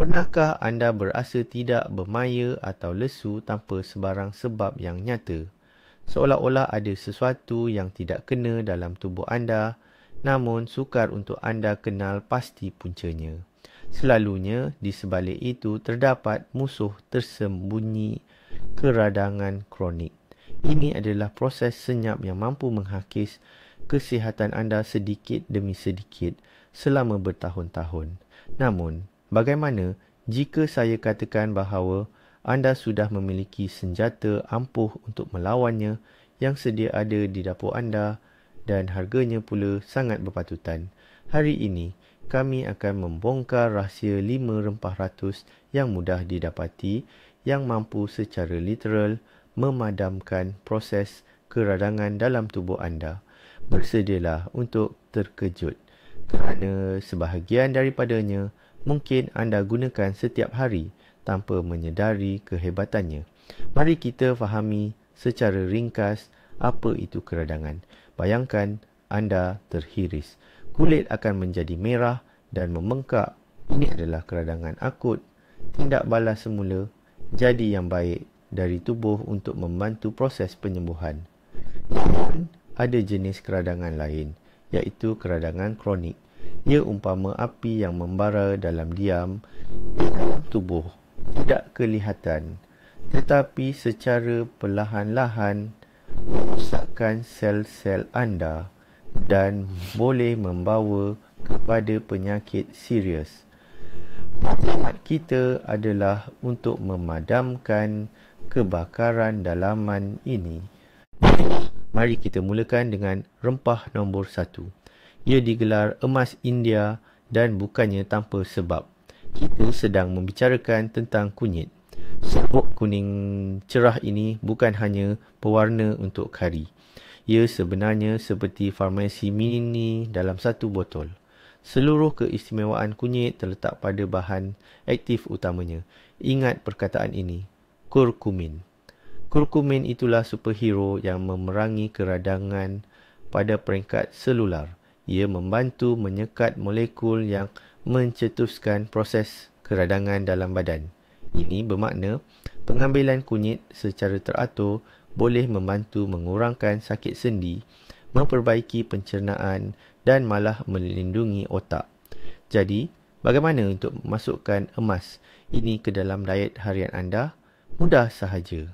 Pernahkah anda berasa tidak bermaya atau lesu tanpa sebarang sebab yang nyata? Seolah-olah ada sesuatu yang tidak kena dalam tubuh anda, namun sukar untuk anda kenal pasti puncanya. Selalunya, di sebalik itu terdapat musuh tersembunyi, keradangan kronik. Ini adalah proses senyap yang mampu menghakis kesihatan anda sedikit demi sedikit selama bertahun-tahun. Namun, bagaimana jika saya katakan bahawa anda sudah memiliki senjata ampuh untuk melawannya yang sedia ada di dapur anda dan harganya pula sangat berpatutan? Hari ini, kami akan membongkar rahsia 5 rempah ratus yang mudah didapati yang mampu secara literal memadamkan proses keradangan dalam tubuh anda. Bersedialah untuk terkejut kerana sebahagian daripadanya mungkin anda gunakan setiap hari tanpa menyedari kehebatannya. Mari kita fahami secara ringkas apa itu keradangan. Bayangkan anda terhiris. Kulit akan menjadi merah dan membengkak. Ini adalah keradangan akut. Tindak balas semula jadi yang baik dari tubuh untuk membantu proses penyembuhan. Namun, ada jenis keradangan lain, iaitu keradangan kronik. Ia umpama api yang membara dalam diam di dalam tubuh, tidak kelihatan, tetapi secara perlahan-lahan merosakkan sel-sel anda dan boleh membawa kepada penyakit serius. Matlamat kita adalah untuk memadamkan kebakaran dalaman ini. Mari kita mulakan dengan rempah nombor 1. Ia digelar emas India dan bukannya tanpa sebab. Kita sedang membicarakan tentang kunyit. Serbuk kuning cerah ini bukan hanya pewarna untuk kari. Ia sebenarnya seperti farmasi mini dalam satu botol. Seluruh keistimewaan kunyit terletak pada bahan aktif utamanya. Ingat perkataan ini, kurkumin. Kurkumin itulah superhero yang memerangi keradangan pada peringkat selular. Ia membantu menyekat molekul yang mencetuskan proses keradangan dalam badan. Ini bermakna pengambilan kunyit secara teratur boleh membantu mengurangkan sakit sendi, memperbaiki pencernaan dan malah melindungi otak. Jadi, bagaimana untuk memasukkan emas ini ke dalam diet harian anda? Mudah sahaja.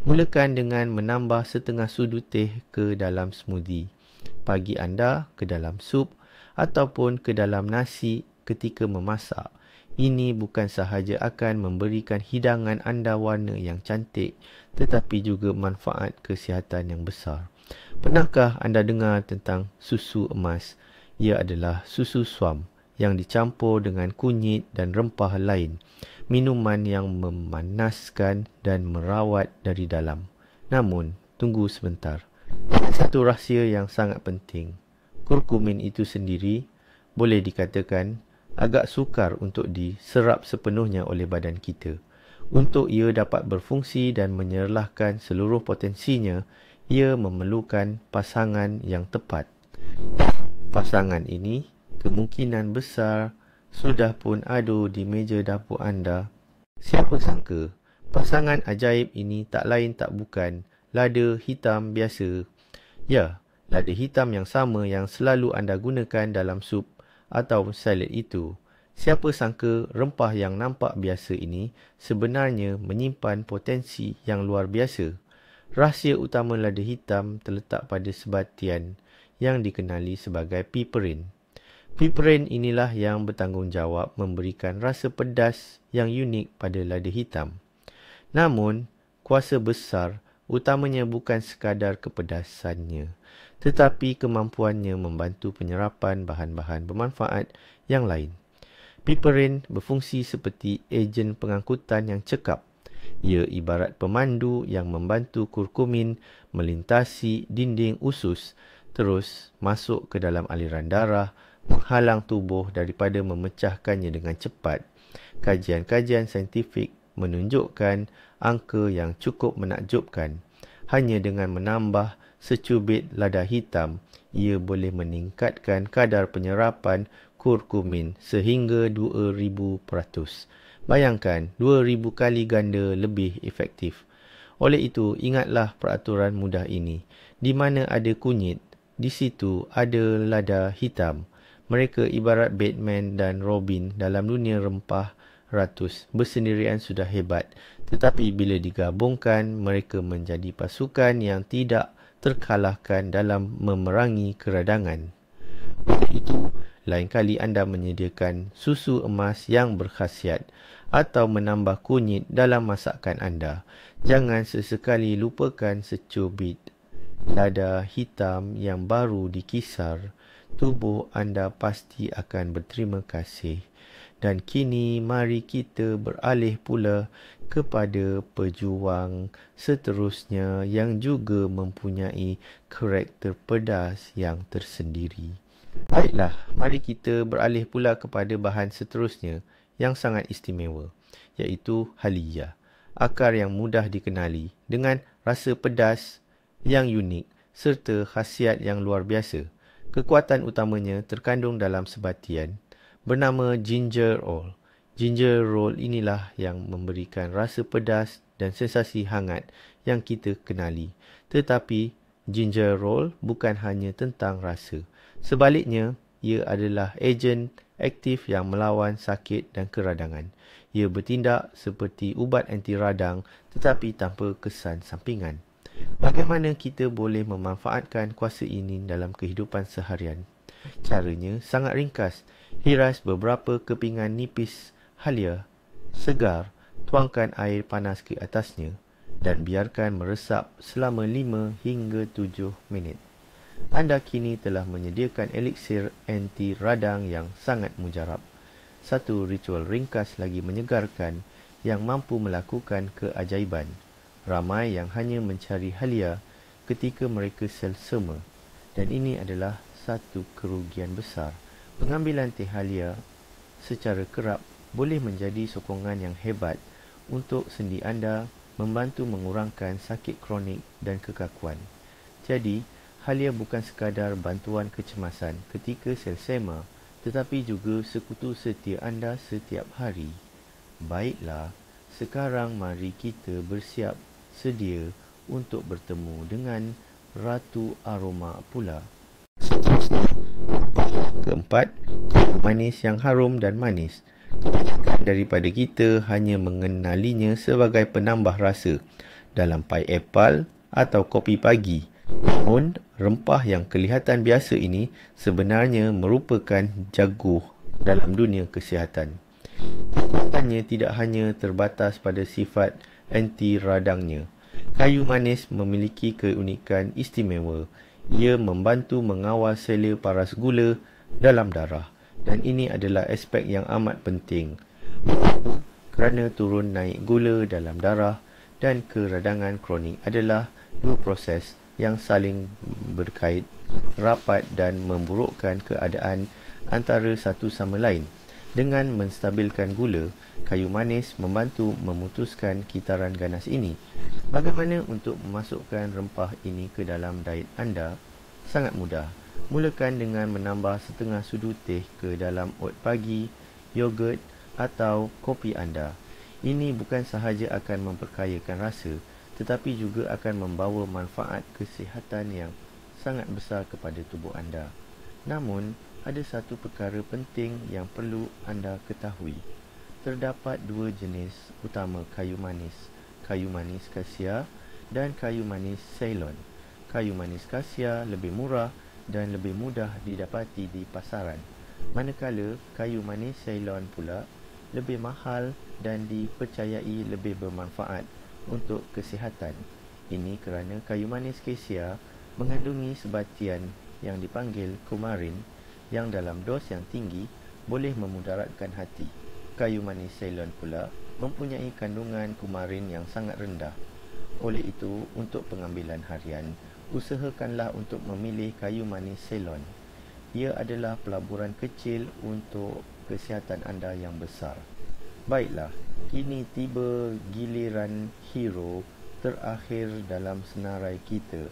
Mulakan dengan menambah setengah sudu teh ke dalam smoothie pagi anda, ke dalam sup ataupun ke dalam nasi ketika memasak. Ini bukan sahaja akan memberikan hidangan anda warna yang cantik, tetapi juga manfaat kesihatan yang besar. Pernahkah anda dengar tentang susu emas? Ia adalah susu suam yang dicampur dengan kunyit dan rempah lain. Minuman yang memanaskan dan merawat dari dalam. Namun, tunggu sebentar. Satu rahsia yang sangat penting. Kurkumin itu sendiri boleh dikatakan agak sukar untuk diserap sepenuhnya oleh badan kita. Untuk ia dapat berfungsi dan menyerlahkan seluruh potensinya, ia memerlukan pasangan yang tepat. Pasangan ini kemungkinan besar sudah pun ada di meja dapur anda. Siapa sangka, pasangan ajaib ini tak lain tak bukan lada hitam biasa. Ya, lada hitam yang sama yang selalu anda gunakan dalam sup atau salad itu. Siapa sangka rempah yang nampak biasa ini sebenarnya menyimpan potensi yang luar biasa. Rahsia utama lada hitam terletak pada sebatian yang dikenali sebagai piperin. Piperin inilah yang bertanggungjawab memberikan rasa pedas yang unik pada lada hitam. Namun, kuasa besar utamanya bukan sekadar kepedasannya, tetapi kemampuannya membantu penyerapan bahan-bahan bermanfaat yang lain. Piperin berfungsi seperti ejen pengangkutan yang cekap. Ia ibarat pemandu yang membantu kurkumin melintasi dinding usus, terus masuk ke dalam aliran darah, menghalang tubuh daripada memecahkannya dengan cepat. Kajian-kajian saintifik menunjukkan angka yang cukup menakjubkan. Hanya dengan menambah secubit lada hitam, ia boleh meningkatkan kadar penyerapan kurkumin sehingga 2000%. Bayangkan 2000 kali ganda lebih efektif. Oleh itu, ingatlah peraturan mudah ini. Di mana ada kunyit, di situ ada lada hitam. Mereka ibarat Batman dan Robin dalam dunia rempah ratus. Bersendirian sudah hebat. Tetapi bila digabungkan, mereka menjadi pasukan yang tidak terkalahkan dalam memerangi keradangan. Oleh itu, lain kali anda menyediakan susu emas yang berkhasiat atau menambah kunyit dalam masakan anda, jangan sesekali lupakan secubit lada hitam yang baru dikisar. Tubuh anda pasti akan berterima kasih. Dan kini mari kita beralih pula kepada pejuang seterusnya yang juga mempunyai karakter pedas yang tersendiri. Baiklah, mari kita beralih pula kepada bahan seterusnya yang sangat istimewa, iaitu halia, akar yang mudah dikenali dengan rasa pedas yang unik serta khasiat yang luar biasa. Kekuatan utamanya terkandung dalam sebatian bernama ginger roll. Ginger roll inilah yang memberikan rasa pedas dan sensasi hangat yang kita kenali. Tetapi ginger roll bukan hanya tentang rasa. Sebaliknya, ia adalah ejen aktif yang melawan sakit dan keradangan. Ia bertindak seperti ubat anti radang tetapi tanpa kesan sampingan. Bagaimana kita boleh memanfaatkan kuasa ini dalam kehidupan seharian? Caranya sangat ringkas. Hiras beberapa kepingan nipis halia segar, tuangkan air panas ke atasnya dan biarkan meresap selama 5 hingga 7 minit. Anda kini telah menyediakan eliksir anti radang yang sangat mujarab. Satu ritual ringkas lagi menyegarkan yang mampu melakukan keajaiban. Ramai yang hanya mencari halia ketika mereka selsema, dan ini adalah satu kerugian besar. Pengambilan teh halia secara kerap boleh menjadi sokongan yang hebat untuk sendi anda, membantu mengurangkan sakit kronik dan kekakuan. Jadi, halia bukan sekadar bantuan kecemasan ketika selsema, tetapi juga sekutu setia anda setiap hari. Baiklah, sekarang mari kita bersiap sedia untuk bertemu dengan Ratu Aroma pula. Keempat, manis yang harum dan manis. Daripada kita hanya mengenalinya sebagai penambah rasa dalam pai apple atau kopi pagi. Namun, rempah yang kelihatan biasa ini sebenarnya merupakan jaguh dalam dunia kesihatan. Kekuatannya tidak hanya terbatas pada sifat anti radangnya. Kayu manis memiliki keunikan istimewa. Ia membantu mengawal sela paras gula dalam darah, dan ini adalah aspek yang amat penting kerana turun naik gula dalam darah dan keradangan kronik adalah dua proses yang saling berkait rapat dan memburukkan keadaan antara satu sama lain. Dengan menstabilkan gula, kayu manis membantu memutuskan kitaran ganas ini. Bagaimana untuk memasukkan rempah ini ke dalam diet anda? Sangat mudah. Mulakan dengan menambah setengah sudu teh ke dalam oat pagi, yogurt atau kopi anda. Ini bukan sahaja akan memperkayakan rasa, tetapi juga akan membawa manfaat kesihatan yang sangat besar kepada tubuh anda. Namun, ada satu perkara penting yang perlu anda ketahui. Terdapat dua jenis utama kayu manis kasia dan kayu manis Ceylon. Kayu manis kasia lebih murah dan lebih mudah didapati di pasaran, manakala kayu manis Ceylon pula lebih mahal dan dipercayai lebih bermanfaat untuk kesihatan. Ini kerana kayu manis kasia mengandungi sebatian yang dipanggil kumarin yang dalam dos yang tinggi boleh memudaratkan hati. Kayu manis Ceylon pula mempunyai kandungan kumarin yang sangat rendah. Oleh itu, untuk pengambilan harian, usahakanlah untuk memilih kayu manis Ceylon. Ia adalah pelaburan kecil untuk kesihatan anda yang besar. Baiklah, kini tiba giliran hero terakhir dalam senarai kita.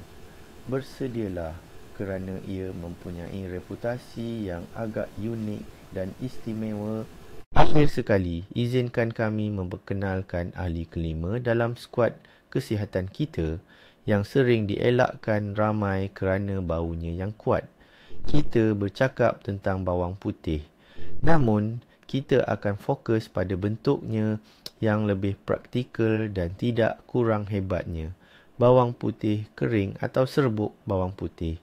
Bersedialah kerana ia mempunyai reputasi yang agak unik dan istimewa. Akhir sekali, izinkan kami memperkenalkan ahli kelima dalam skuad kesihatan kita yang sering dielakkan ramai kerana baunya yang kuat. Kita bercakap tentang bawang putih. Namun, kita akan fokus pada bentuknya yang lebih praktikal dan tidak kurang hebatnya. Bawang putih kering atau serbuk bawang putih.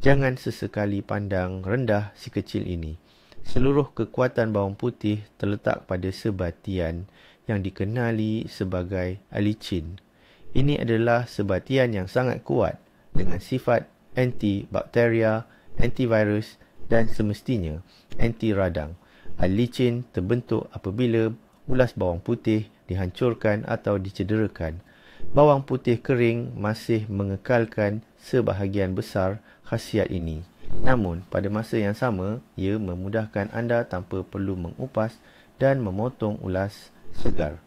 Jangan sesekali pandang rendah si kecil ini. Seluruh kekuatan bawang putih terletak pada sebatian yang dikenali sebagai allicin. Ini adalah sebatian yang sangat kuat dengan sifat antibakteria, antivirus dan semestinya anti radang. Allicin terbentuk apabila ulas bawang putih dihancurkan atau dicederakan. Bawang putih kering masih mengekalkan sebahagian besar khasiat ini. Namun, pada masa yang sama, ia memudahkan anda tanpa perlu mengupas dan memotong ulas segar.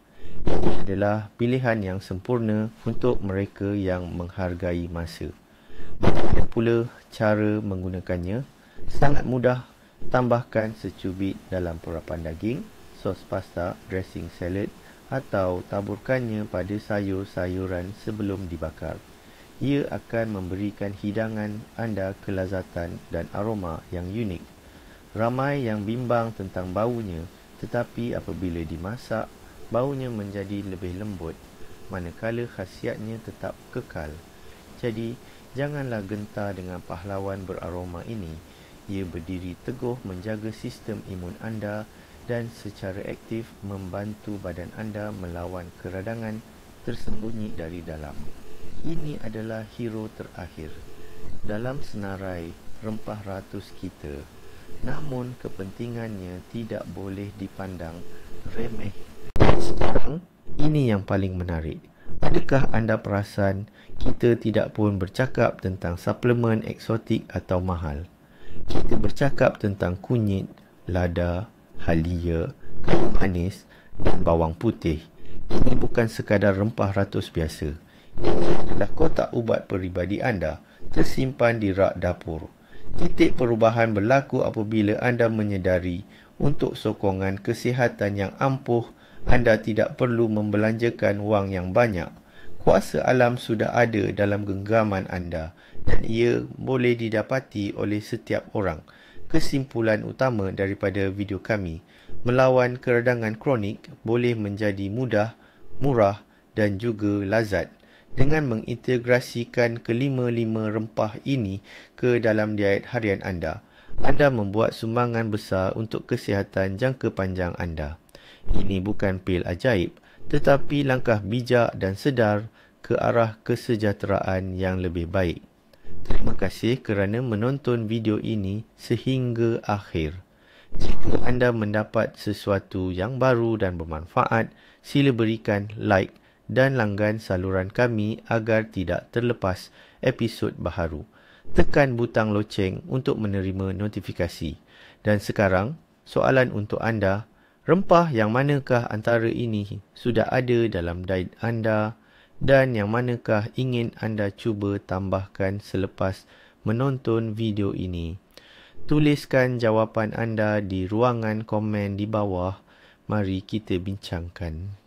Ini adalah pilihan yang sempurna untuk mereka yang menghargai masa. Bagaimana pula cara menggunakannya? Sangat mudah. Tambahkan secubit dalam perapan daging, sos pasta, dressing salad atau taburkannya pada sayur-sayuran sebelum dibakar. Ia akan memberikan hidangan anda kelazatan dan aroma yang unik. Ramai yang bimbang tentang baunya, tetapi apabila dimasak, baunya menjadi lebih lembut, manakala khasiatnya tetap kekal. Jadi, janganlah gentar dengan pahlawan beraroma ini. Ia berdiri teguh menjaga sistem imun anda dan secara aktif membantu badan anda melawan keradangan tersembunyi dari dalam. Ini adalah hero terakhir dalam senarai rempah ratus kita. Namun kepentingannya tidak boleh dipandang remeh. Sekarang, ini yang paling menarik. Adakah anda perasan kita tidak pun bercakap tentang suplemen eksotik atau mahal? Kita bercakap tentang kunyit, lada, halia, kayu manis dan bawang putih. Ini bukan sekadar rempah ratus biasa. Adalah kotak ubat peribadi anda tersimpan di rak dapur. Titik perubahan berlaku apabila anda menyedari untuk sokongan kesihatan yang ampuh, anda tidak perlu membelanjakan wang yang banyak. Kuasa alam sudah ada dalam genggaman anda dan ia boleh didapati oleh setiap orang. Kesimpulan utama daripada video kami, melawan keradangan kronik boleh menjadi mudah, murah dan juga lazat. Dengan mengintegrasikan kelima-lima rempah ini ke dalam diet harian anda membuat sumbangan besar untuk kesihatan jangka panjang anda. Ini bukan pil ajaib, tetapi langkah bijak dan sedar ke arah kesejahteraan yang lebih baik. Terima kasih kerana menonton video ini sehingga akhir. Jika anda mendapat sesuatu yang baru dan bermanfaat, sila berikan like dan langgan saluran kami agar tidak terlepas episod baharu. Tekan butang loceng untuk menerima notifikasi. Dan sekarang, soalan untuk anda, rempah yang manakah antara ini sudah ada dalam diet anda dan yang manakah ingin anda cuba tambahkan selepas menonton video ini? Tuliskan jawapan anda di ruangan komen di bawah. Mari kita bincangkan.